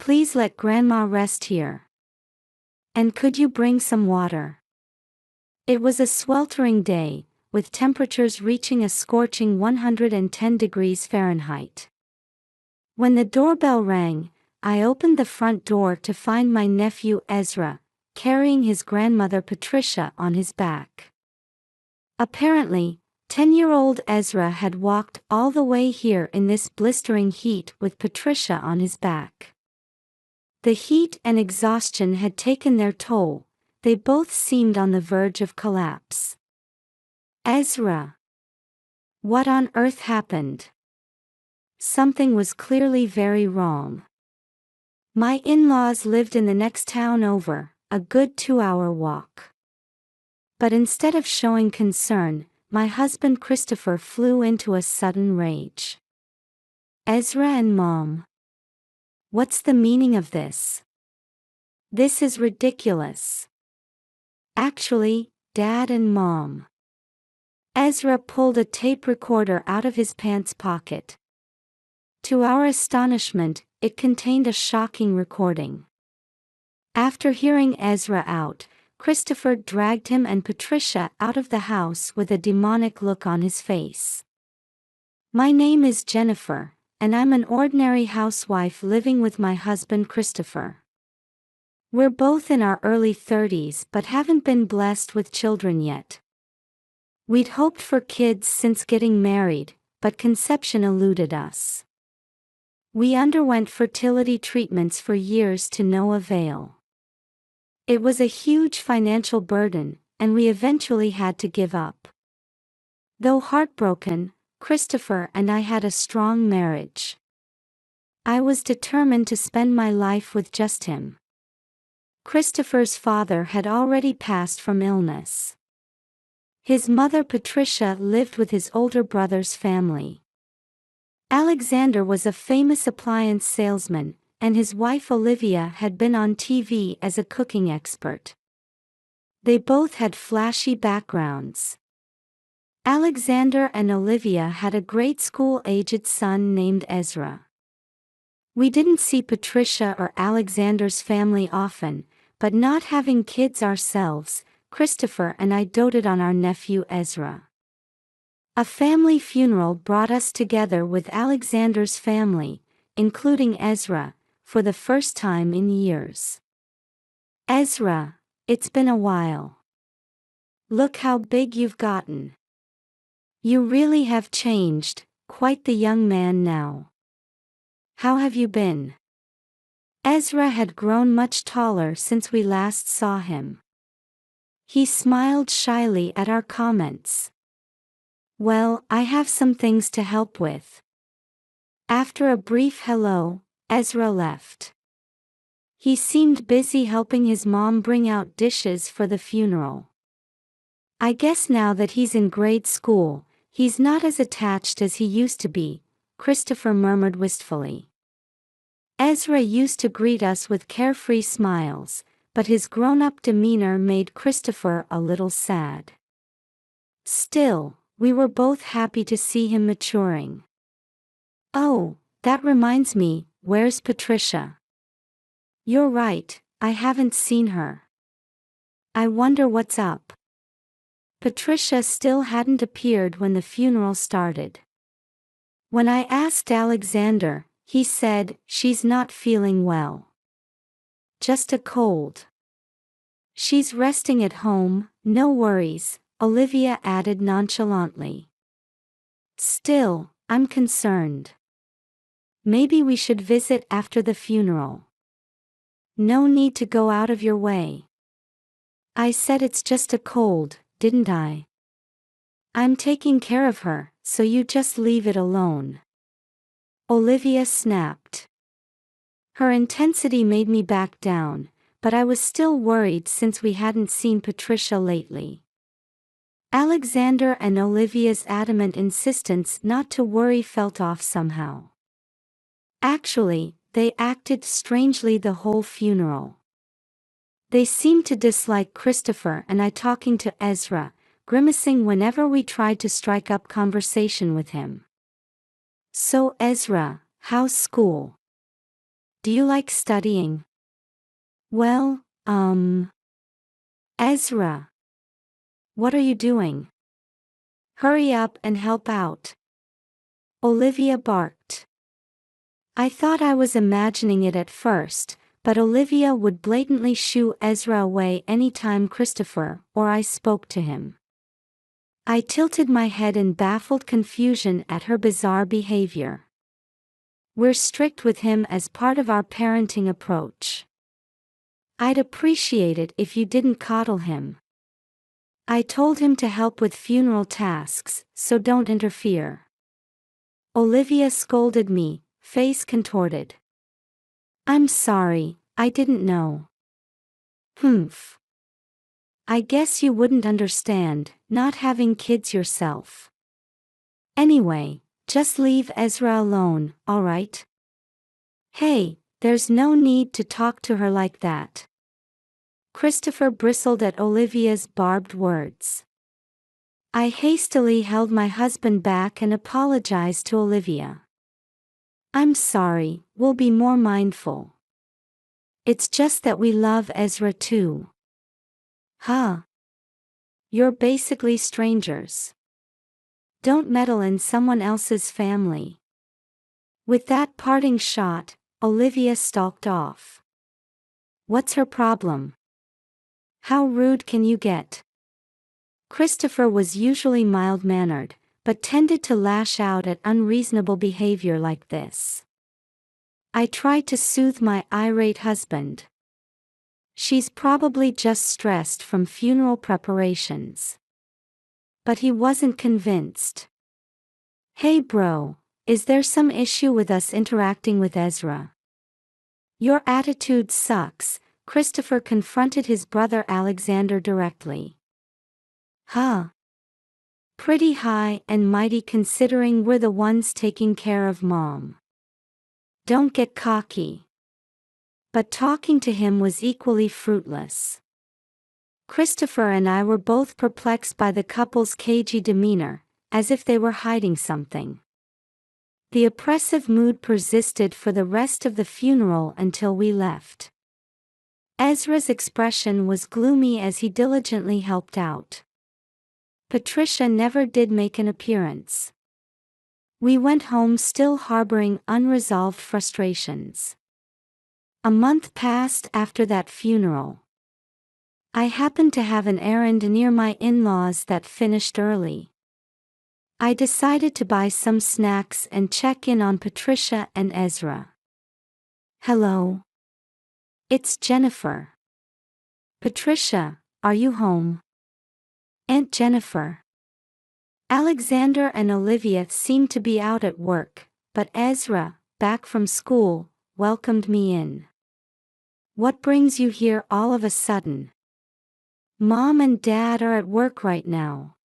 Please let Grandma rest here. And could you bring some water? It was a sweltering day, with temperatures reaching a scorching 110 degrees Fahrenheit. When the doorbell rang, I opened the front door to find my nephew Ezra, carrying his grandmother Patricia on his back. Apparently, 10-year-old Ezra had walked all the way here in this blistering heat with Patricia on his back. The heat and exhaustion had taken their toll. They both seemed on the verge of collapse. Ezra. What on earth happened? Something was clearly very wrong. My in-laws lived in the next town over, a good 2-hour walk. But instead of showing concern, my husband Christopher flew into a sudden rage. Ezra and Mom. What's the meaning of this? This is ridiculous. Actually, Dad and Mom. Ezra pulled a tape recorder out of his pants pocket. To our astonishment, it contained a shocking recording. After hearing Ezra out, Christopher dragged him and Patricia out of the house with a demonic look on his face. My name is Jennifer, and I'm an ordinary housewife living with my husband Christopher. We're both in our early 30s but haven't been blessed with children yet. We'd hoped for kids since getting married, but conception eluded us. We underwent fertility treatments for years to no avail. It was a huge financial burden, and we eventually had to give up. Though heartbroken, Christopher and I had a strong marriage. I was determined to spend my life with just him. Christopher's father had already passed from illness. His mother Patricia lived with his older brother's family. Alexander was a famous appliance salesman, and his wife Olivia had been on TV as a cooking expert. They both had flashy backgrounds. Alexander and Olivia had a grade school-aged son named Ezra. We didn't see Patricia or Alexander's family often, but not having kids ourselves, Christopher and I doted on our nephew Ezra. A family funeral brought us together with Alexander's family, including Ezra, for the first time in years. Ezra, it's been a while. Look how big you've gotten. You really have changed, quite the young man now. How have you been? Ezra had grown much taller since we last saw him. He smiled shyly at our comments. Well, I have some things to help with. After a brief hello, Ezra left. He seemed busy helping his mom bring out dishes for the funeral. I guess now that he's in grade school, he's not as attached as he used to be, Christopher murmured wistfully. Ezra used to greet us with carefree smiles, but his grown-up demeanor made Christopher a little sad. Still, we were both happy to see him maturing. Oh, that reminds me, where's Patricia? You're right, I haven't seen her. I wonder what's up. Patricia still hadn't appeared when the funeral started. When I asked Alexander, he said, she's not feeling well. Just a cold. She's resting at home, no worries, Olivia added nonchalantly. Still, I'm concerned. Maybe we should visit after the funeral. No need to go out of your way. I said it's just a cold, didn't I? I'm taking care of her, so you just leave it alone. Olivia snapped. Her intensity made me back down, but I was still worried since we hadn't seen Patricia lately. Alexander and Olivia's adamant insistence not to worry felt off somehow. Actually, they acted strangely the whole funeral. They seemed to dislike Christopher and I talking to Ezra, grimacing whenever we tried to strike up conversation with him. So Ezra, how's school? Do you like studying? Well, Ezra. What are you doing? Hurry up and help out. Olivia barked. I thought I was imagining it at first, but Olivia would blatantly shoo Ezra away anytime Christopher or I spoke to him. I tilted my head in baffled confusion at her bizarre behavior. We're strict with him as part of our parenting approach. I'd appreciate it if you didn't coddle him. I told him to help with funeral tasks, so don't interfere. Olivia scolded me, face contorted. I'm sorry, I didn't know. Humph. I guess you wouldn't understand, not having kids yourself. Anyway, just leave Ezra alone, alright? Hey, there's no need to talk to her like that. Christopher bristled at Olivia's barbed words. I hastily held my husband back and apologized to Olivia. I'm sorry, we'll be more mindful. It's just that we love Ezra too. Huh? You're basically strangers. Don't meddle in someone else's family. With that parting shot, Olivia stalked off. What's her problem? How rude can you get? Christopher was usually mild-mannered, but tended to lash out at unreasonable behavior like this. I tried to soothe my irate husband. She's probably just stressed from funeral preparations. But he wasn't convinced. Hey bro, is there some issue with us interacting with Ezra? Your attitude sucks, Christopher confronted his brother Alexander directly. Huh? Pretty high and mighty considering we're the ones taking care of Mom. Don't get cocky. But talking to him was equally fruitless. Christopher and I were both perplexed by the couple's cagey demeanor, as if they were hiding something. The oppressive mood persisted for the rest of the funeral until we left. Ezra's expression was gloomy as he diligently helped out. Patricia never did make an appearance. We went home still harboring unresolved frustrations. A month passed after that funeral. I happened to have an errand near my in-laws that finished early. I decided to buy some snacks and check in on Patricia and Ezra. Hello. It's Jennifer. Patricia, are you home? Aunt Jennifer. Alexander and Olivia seemed to be out at work, but Ezra, back from school, welcomed me in. What brings you here all of a sudden? Mom and Dad are at work right now.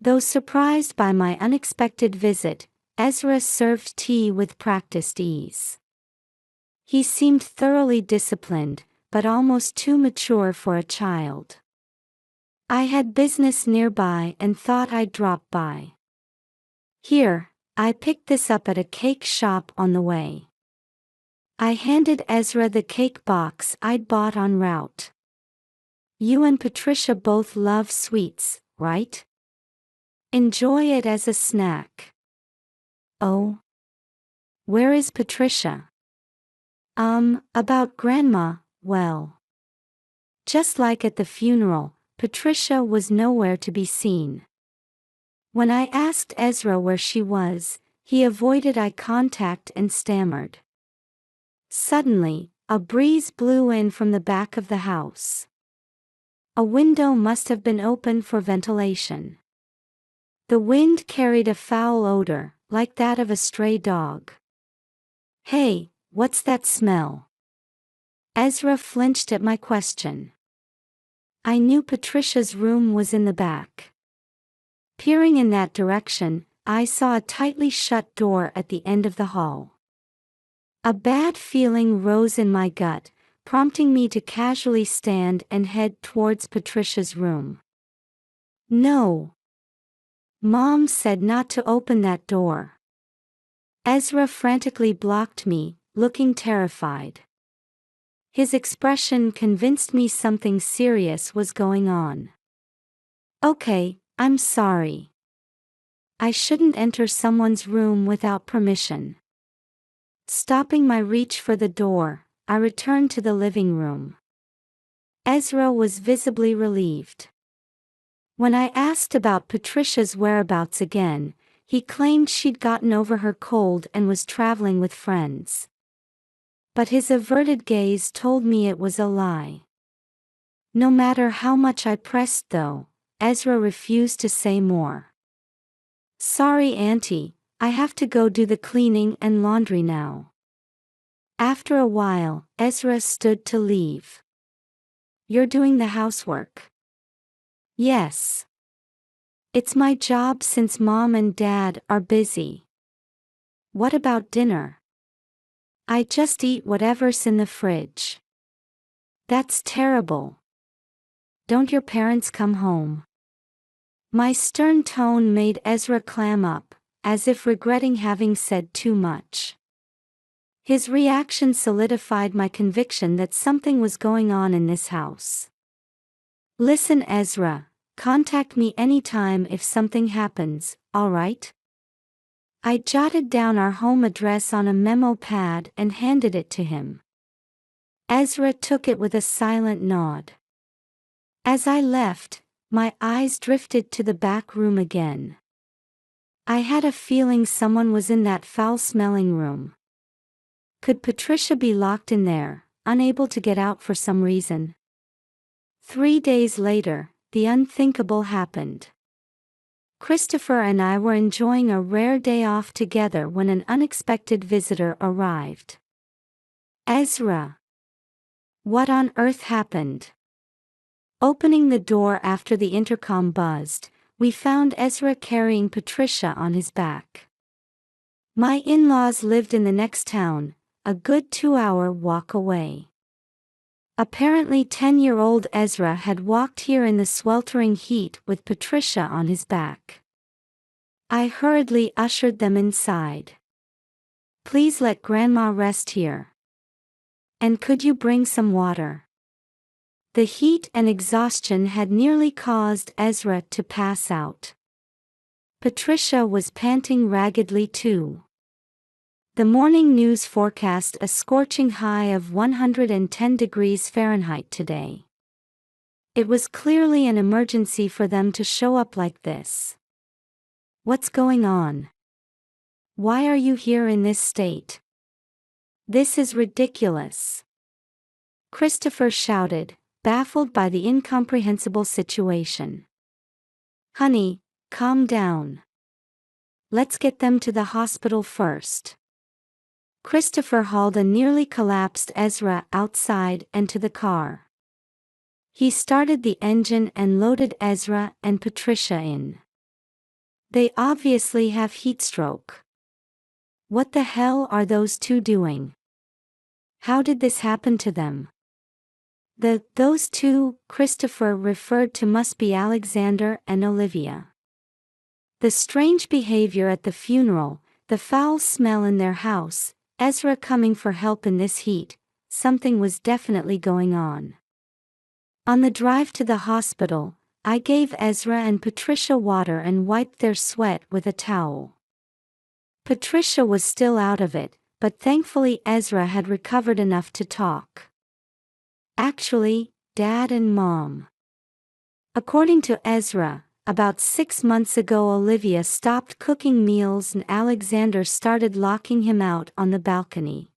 Though surprised by my unexpected visit, Ezra served tea with practiced ease. He seemed thoroughly disciplined, but almost too mature for a child. I had business nearby and thought I'd drop by. Here, I picked this up at a cake shop on the way. I handed Ezra the cake box I'd bought en route. You and Patricia both love sweets, right? Enjoy it as a snack. Oh? Where is Patricia? About Grandma, well. Just like at the funeral, Patricia was nowhere to be seen. When I asked Ezra where she was, he avoided eye contact and stammered. Suddenly, a breeze blew in from the back of the house. A window must have been open for ventilation. The wind carried a foul odor, like that of a stray dog. Hey, what's that smell? Ezra flinched at my question. I knew Patricia's room was in the back. Peering in that direction, I saw a tightly shut door at the end of the hall. A bad feeling rose in my gut, prompting me to casually stand and head towards Patricia's room. No. Mom said not to open that door. Ezra frantically blocked me, looking terrified. His expression convinced me something serious was going on. "Okay, I'm sorry. I shouldn't enter someone's room without permission." Stopping my reach for the door, I returned to the living room. Ezra was visibly relieved. When I asked about Patricia's whereabouts again, he claimed she'd gotten over her cold and was traveling with friends. But his averted gaze told me it was a lie. No matter how much I pressed though, Ezra refused to say more. "Sorry, Auntie, I have to go do the cleaning and laundry now." After a while, Ezra stood to leave. "You're doing the housework?" "Yes. It's my job since Mom and Dad are busy." "What about dinner?" "I just eat whatever's in the fridge." "That's terrible. Don't your parents come home?" My stern tone made Ezra clam up, as if regretting having said too much. His reaction solidified my conviction that something was going on in this house. "Listen, Ezra, contact me anytime if something happens, alright?" I jotted down our home address on a memo pad and handed it to him. Ezra took it with a silent nod. As I left, my eyes drifted to the back room again. I had a feeling someone was in that foul-smelling room. Could Patricia be locked in there, unable to get out for some reason? 3 days later, the unthinkable happened. Christopher and I were enjoying a rare day off together when an unexpected visitor arrived. "Ezra. What on earth happened?" Opening the door after the intercom buzzed, we found Ezra carrying Patricia on his back. My in-laws lived in the next town, a good 2-hour walk away. Apparently 10-year-old Ezra had walked here in the sweltering heat with Patricia on his back. I hurriedly ushered them inside. "Please let Grandma rest here. And could you bring some water?" The heat and exhaustion had nearly caused Ezra to pass out. Patricia was panting raggedly too. The morning news forecast a scorching high of 110 degrees Fahrenheit today. It was clearly an emergency for them to show up like this. "What's going on? Why are you here in this state? This is ridiculous," Christopher shouted, baffled by the incomprehensible situation. "Honey, calm down. Let's get them to the hospital first." Christopher hauled a nearly collapsed Ezra outside and to the car. He started the engine and loaded Ezra and Patricia in. "They obviously have heat stroke. What the hell are those two doing? How did this happen to them?" Those two, Christopher referred to, must be Alexander and Olivia. The strange behavior at the funeral, the foul smell in their house, Ezra coming for help in this heat, something was definitely going on. On the drive to the hospital, I gave Ezra and Patricia water and wiped their sweat with a towel. Patricia was still out of it, but thankfully Ezra had recovered enough to talk. "Actually, Dad and Mom." According to Ezra, about 6 months ago Olivia stopped cooking meals and Alexander started locking him out on the balcony.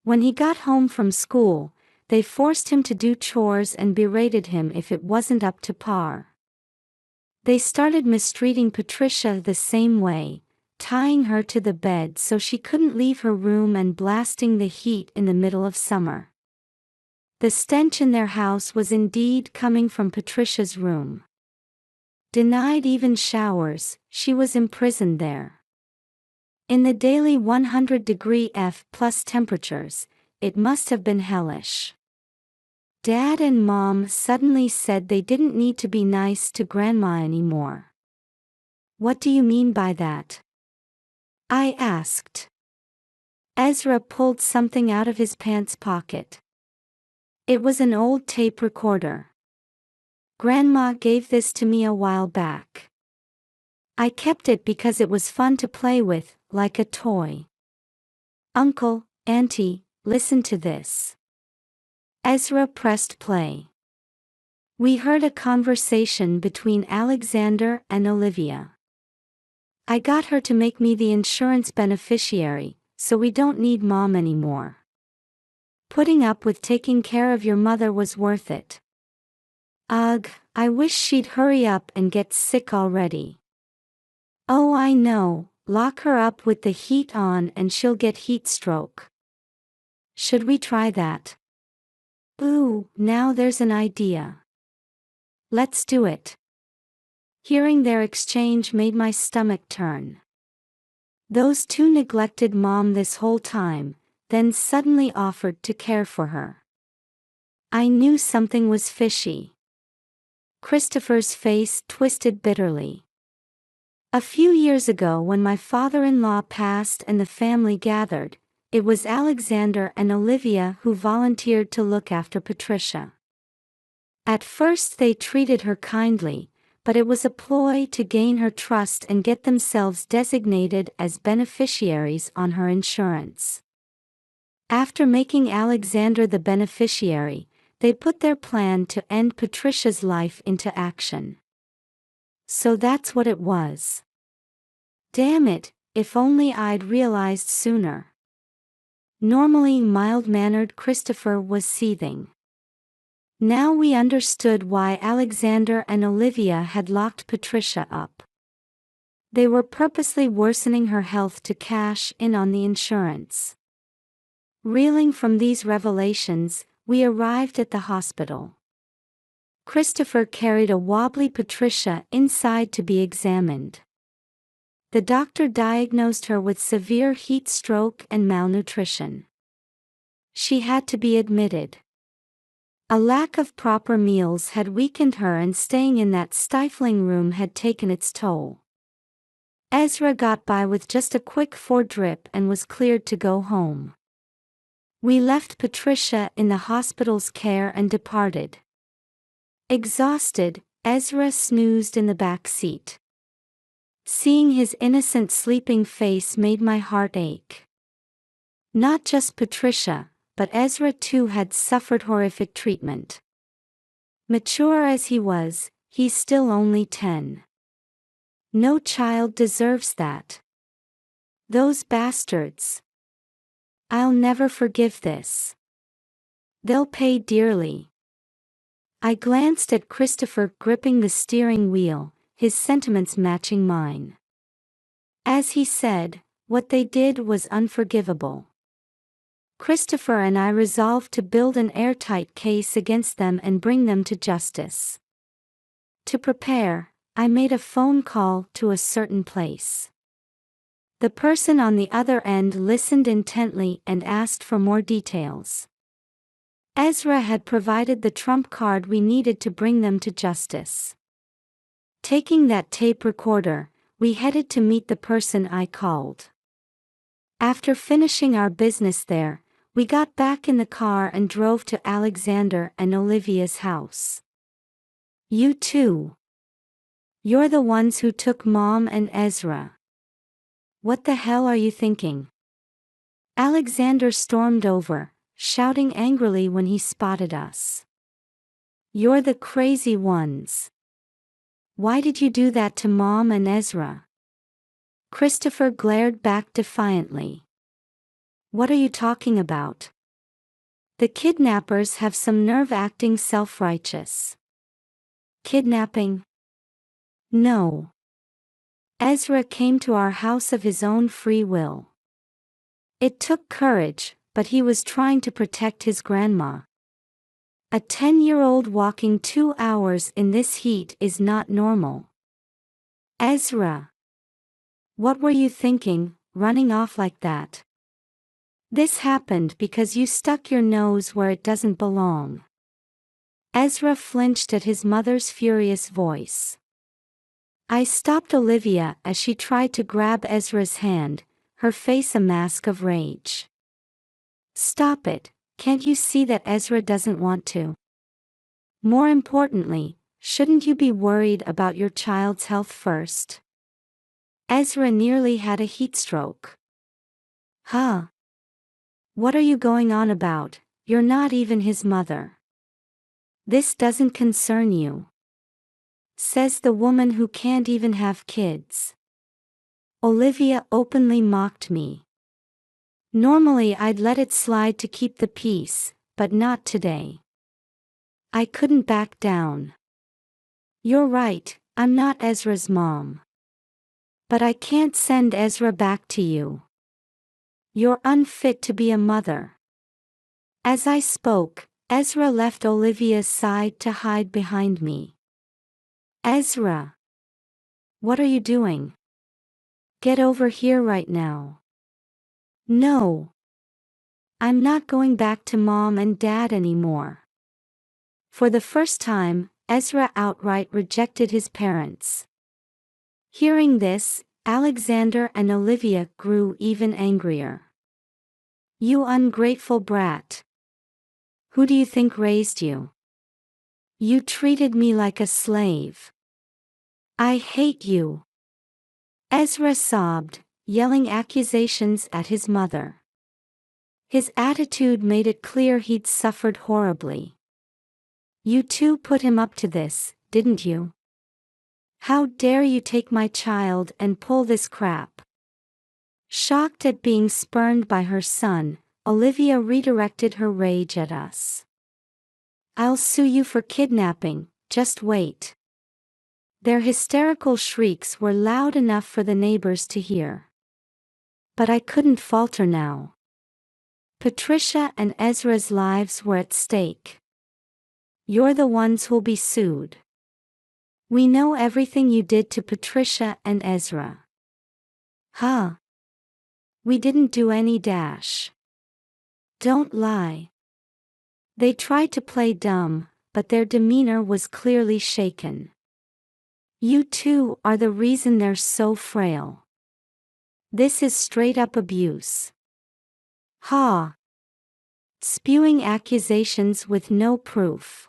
When he got home from school, they forced him to do chores and berated him if it wasn't up to par. They started mistreating Patricia the same way, tying her to the bed so she couldn't leave her room and blasting the heat in the middle of summer. The stench in their house was indeed coming from Patricia's room. Denied even showers, she was imprisoned there. In the daily 100-degree F+ temperatures, it must have been hellish. Dad and Mom suddenly said they didn't need to be nice to Grandma anymore. "What do you mean by that?" I asked. Ezra pulled something out of his pants pocket. It was an old tape recorder. Grandma gave this to me a while back. I kept it because it was fun to play with, like a toy. Uncle, Auntie, listen to this. Ezra pressed play. We heard a conversation between Alexander and Olivia. I got her to make me the insurance beneficiary, so we don't need Mom anymore. Putting up with taking care of your mother was worth it. Ugh, I wish she'd hurry up and get sick already. Oh, I know, lock her up with the heat on and she'll get heat stroke. Should we try that? Ooh, now there's an idea. Let's do it. Hearing their exchange made my stomach turn. Those two neglected Mom this whole time, then suddenly offered to care for her. I knew something was fishy. Christopher's face twisted bitterly. A few years ago when my father-in-law passed and the family gathered, it was Alexander and Olivia who volunteered to look after Patricia. At first they treated her kindly, but it was a ploy to gain her trust and get themselves designated as beneficiaries on her insurance. After making Alexander the beneficiary, they put their plan to end Patricia's life into action. So that's what it was. Damn it, if only I'd realized sooner. Normally mild-mannered Christopher was seething. Now we understood why Alexander and Olivia had locked Patricia up. They were purposely worsening her health to cash in on the insurance. Reeling from these revelations, we arrived at the hospital. Christopher carried a wobbly Patricia inside to be examined. The doctor diagnosed her with severe heat stroke and malnutrition. She had to be admitted. A lack of proper meals had weakened her and staying in that stifling room had taken its toll. Ezra got by with just a quick 4-drip and was cleared to go home. We left Patricia in the hospital's care and departed. Exhausted, Ezra snoozed in the back seat. Seeing his innocent sleeping face made my heart ache. Not just Patricia, but Ezra too had suffered horrific treatment. Mature as he was, he's still only 10. No child deserves that. Those bastards. I'll never forgive this. They'll pay dearly. I glanced at Christopher gripping the steering wheel, his sentiments matching mine. As he said, what they did was unforgivable. Christopher and I resolved to build an airtight case against them and bring them to justice. To prepare, I made a phone call to a certain place. The person on the other end listened intently and asked for more details. Ezra had provided the trump card we needed to bring them to justice. Taking that tape recorder, we headed to meet the person I called. After finishing our business there, we got back in the car and drove to Alexander and Olivia's house. You too. You're the ones who took Mom and Ezra. What the hell are you thinking? Alexander stormed over, shouting angrily when he spotted us. You're the crazy ones. Why did you do that to Mom and Ezra? Christopher glared back defiantly. What are you talking about? The kidnappers have some nerve acting self-righteous. Kidnapping? No. Ezra came to our house of his own free will. It took courage, but he was trying to protect his grandma. A 10-year-old walking 2 hours in this heat is not normal. Ezra. What were you thinking, running off like that? This happened because you stuck your nose where it doesn't belong. Ezra flinched at his mother's furious voice. I stopped Olivia as she tried to grab Ezra's hand, her face a mask of rage. Stop it, can't you see that Ezra doesn't want to? More importantly, shouldn't you be worried about your child's health first? Ezra nearly had a heatstroke. Huh? What are you going on about? You're not even his mother. This doesn't concern you. Says the woman who can't even have kids. Olivia openly mocked me. Normally I'd let it slide to keep the peace, but not today. I couldn't back down. You're right, I'm not Ezra's mom. But I can't send Ezra back to you. You're unfit to be a mother. As I spoke, Ezra left Olivia's side to hide behind me. Ezra! What are you doing? Get over here right now. No. I'm not going back to mom and dad anymore. For the first time, Ezra outright rejected his parents. Hearing this, Alexander and Olivia grew even angrier. You ungrateful brat. Who do you think raised you? You treated me like a slave. I hate you. Ezra sobbed, yelling accusations at his mother. His attitude made it clear he'd suffered horribly. You two put him up to this, didn't you? How dare you take my child and pull this crap? Shocked at being spurned by her son, Olivia redirected her rage at us. I'll sue you for kidnapping, just wait. Their hysterical shrieks were loud enough for the neighbors to hear. But I couldn't falter now. Patricia and Ezra's lives were at stake. You're the ones who'll be sued. We know everything you did to Patricia and Ezra. Huh? We didn't do any dash. Don't lie. They tried to play dumb, but their demeanor was clearly shaken. You two are the reason they're so frail. This is straight-up abuse. Ha! Spewing accusations with no proof.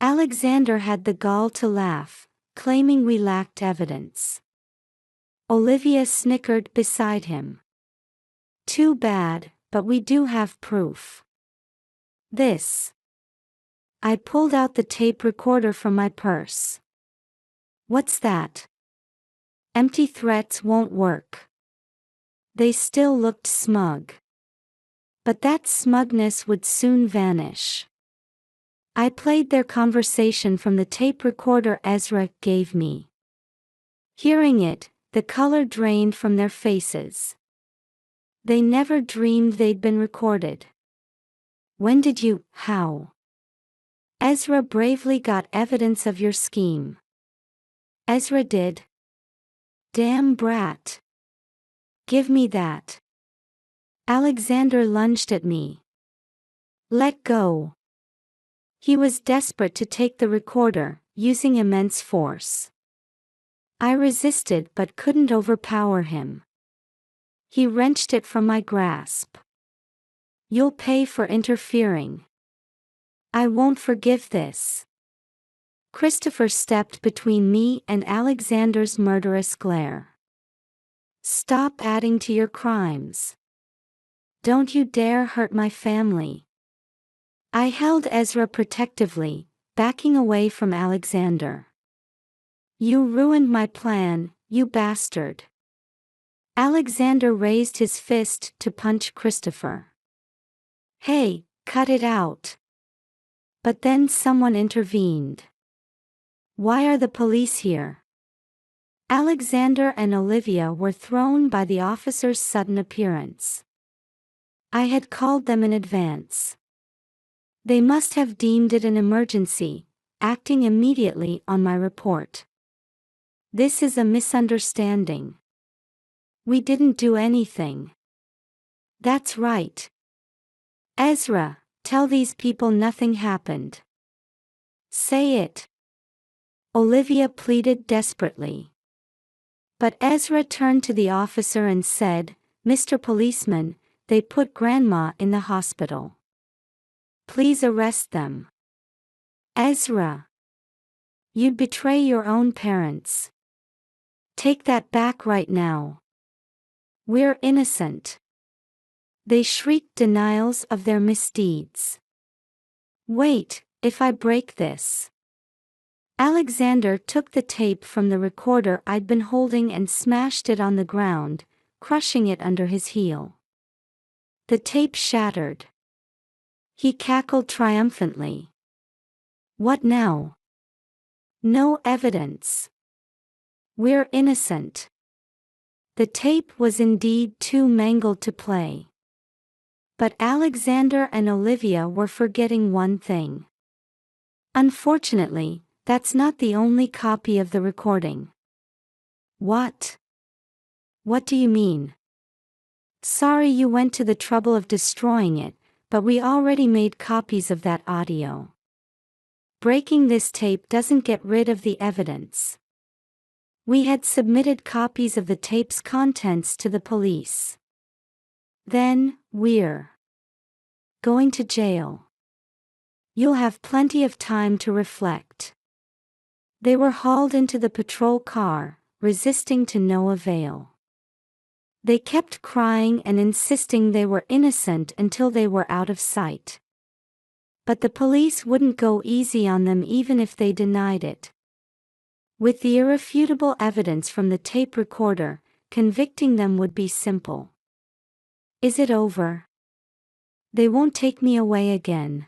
Alexander had the gall to laugh, claiming we lacked evidence. Olivia snickered beside him. Too bad, but we do have proof. This. I pulled out the tape recorder from my purse. What's that? Empty threats won't work. They still looked smug. But that smugness would soon vanish. I played their conversation from the tape recorder Ezra gave me. Hearing it, the color drained from their faces. They never dreamed they'd been recorded. When did you, how? Ezra bravely got evidence of your scheme. Ezra did. Damn brat. Give me that. Alexander lunged at me. Let go. He was desperate to take the recorder, using immense force. I resisted but couldn't overpower him. He wrenched it from my grasp. You'll pay for interfering. I won't forgive this. Christopher stepped between me and Alexander's murderous glare. Stop adding to your crimes. Don't you dare hurt my family. I held Ezra protectively, backing away from Alexander. You ruined my plan, you bastard. Alexander raised his fist to punch Christopher. Hey, cut it out. But then someone intervened. Why are the police here? Alexander and Olivia were thrown by the officer's sudden appearance. I had called them in advance. They must have deemed it an emergency, acting immediately on my report. This is a misunderstanding. We didn't do anything. That's right. Ezra, tell these people nothing happened. Say it. Olivia pleaded desperately. But Ezra turned to the officer and said, Mr. Policeman, they put Grandma in the hospital. Please arrest them. Ezra. You'd betray your own parents. Take that back right now. We're innocent. They shrieked denials of their misdeeds. Wait, if I break this. Alexander took the tape from the recorder I'd been holding and smashed it on the ground, crushing it under his heel. The tape shattered. He cackled triumphantly. What now? No evidence. We're innocent. The tape was indeed too mangled to play. But Alexander and Olivia were forgetting one thing. Unfortunately, that's not the only copy of the recording. What? What do you mean? Sorry you went to the trouble of destroying it, but we already made copies of that audio. Breaking this tape doesn't get rid of the evidence. We had submitted copies of the tape's contents to the police. Then, we're going to jail. You'll have plenty of time to reflect. They were hauled into the patrol car, resisting to no avail. They kept crying and insisting they were innocent until they were out of sight. But the police wouldn't go easy on them even if they denied it. With the irrefutable evidence from the tape recorder, convicting them would be simple. Is it over? They won't take me away again.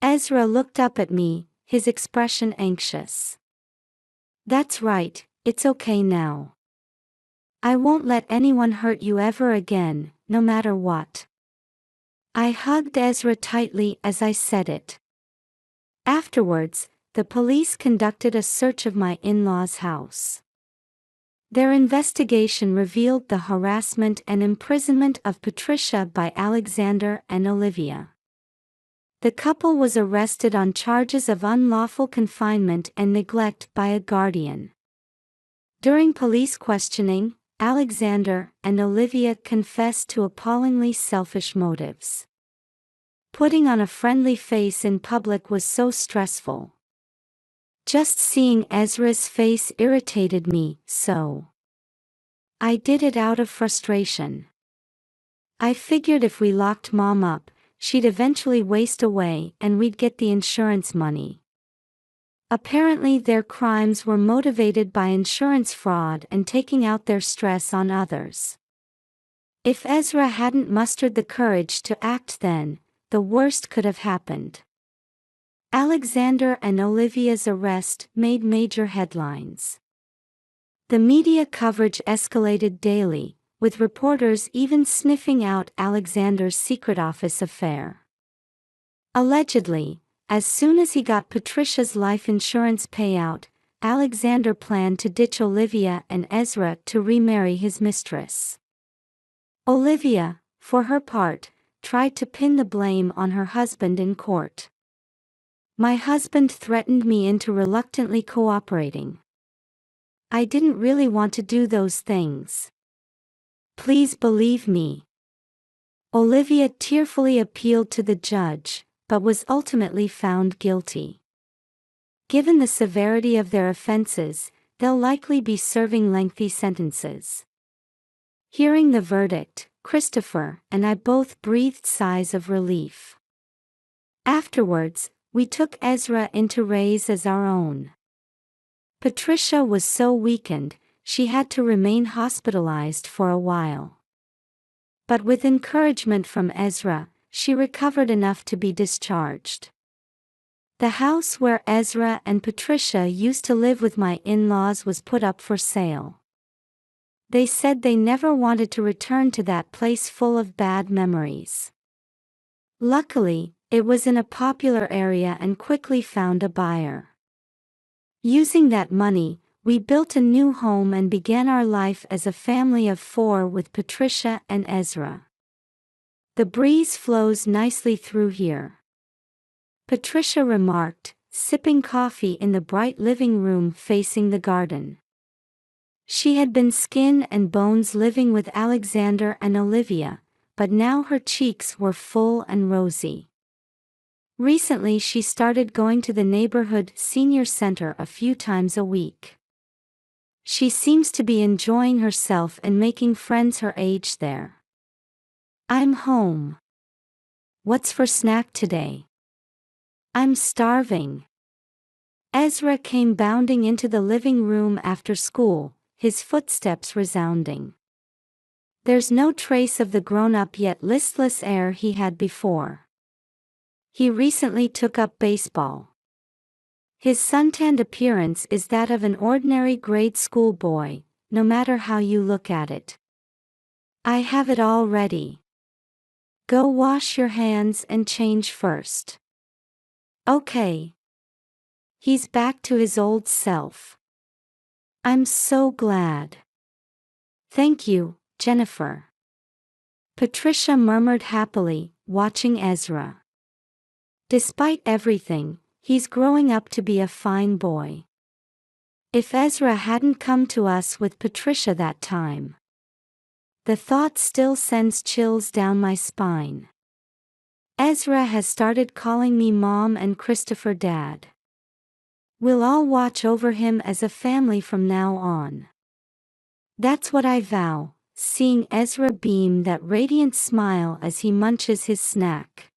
Ezra looked up at me, his expression anxious. That's right, it's okay now. I won't let anyone hurt you ever again, no matter what. I hugged Ezra tightly as I said it. Afterwards, the police conducted a search of my in-laws' house. Their investigation revealed the harassment and imprisonment of Patricia by Alexander and Olivia. The couple was arrested on charges of unlawful confinement and neglect by a guardian. During police questioning, Alexander and Olivia confessed to appallingly selfish motives. Putting on a friendly face in public was so stressful. Just seeing Ezra's face irritated me so. I did it out of frustration. I figured if we locked Mom up, she'd eventually waste away and we'd get the insurance money. Apparently their crimes were motivated by insurance fraud and taking out their stress on others. If Ezra hadn't mustered the courage to act then, the worst could have happened. Alexander and Olivia's arrest made major headlines. The media coverage escalated daily, with reporters even sniffing out Alexander's secret office affair. Allegedly, as soon as he got Patricia's life insurance payout, Alexander planned to ditch Olivia and Ezra to remarry his mistress. Olivia, for her part, tried to pin the blame on her husband in court. My husband threatened me into reluctantly cooperating. I didn't really want to do those things. Please believe me. Olivia tearfully appealed to the judge, but was ultimately found guilty. Given the severity of their offenses, they'll likely be serving lengthy sentences. Hearing the verdict, Christopher and I both breathed sighs of relief. Afterwards, we took Ezra in to raise as our own. Patricia was so weakened, she had to remain hospitalized for a while. But with encouragement from Ezra, she recovered enough to be discharged. The house where Ezra and Patricia used to live with my in-laws was put up for sale. They said they never wanted to return to that place full of bad memories. Luckily, it was in a popular area and quickly found a buyer. Using that money, we built a new home and began our life as a family of 4 with Patricia and Ezra. The breeze flows nicely through here, Patricia remarked, sipping coffee in the bright living room facing the garden. She had been skin and bones living with Alexander and Olivia, but now her cheeks were full and rosy. Recently she started going to the neighborhood senior center a few times a week. She seems to be enjoying herself and making friends her age there. I'm home. What's for snack today? I'm starving. Ezra came bounding into the living room after school, his footsteps resounding. There's no trace of the grown-up yet listless air he had before. He recently took up baseball. His suntanned appearance is that of an ordinary grade school boy, no matter how you look at it. I have it all ready. Go wash your hands and change first. Okay. He's back to his old self. I'm so glad. Thank you, Jennifer. Patricia murmured happily, watching Ezra. Despite everything, he's growing up to be a fine boy. If Ezra hadn't come to us with Patricia that time. The thought still sends chills down my spine. Ezra has started calling me Mom and Christopher Dad. We'll all watch over him as a family from now on. That's what I vow, seeing Ezra beam that radiant smile as he munches his snack.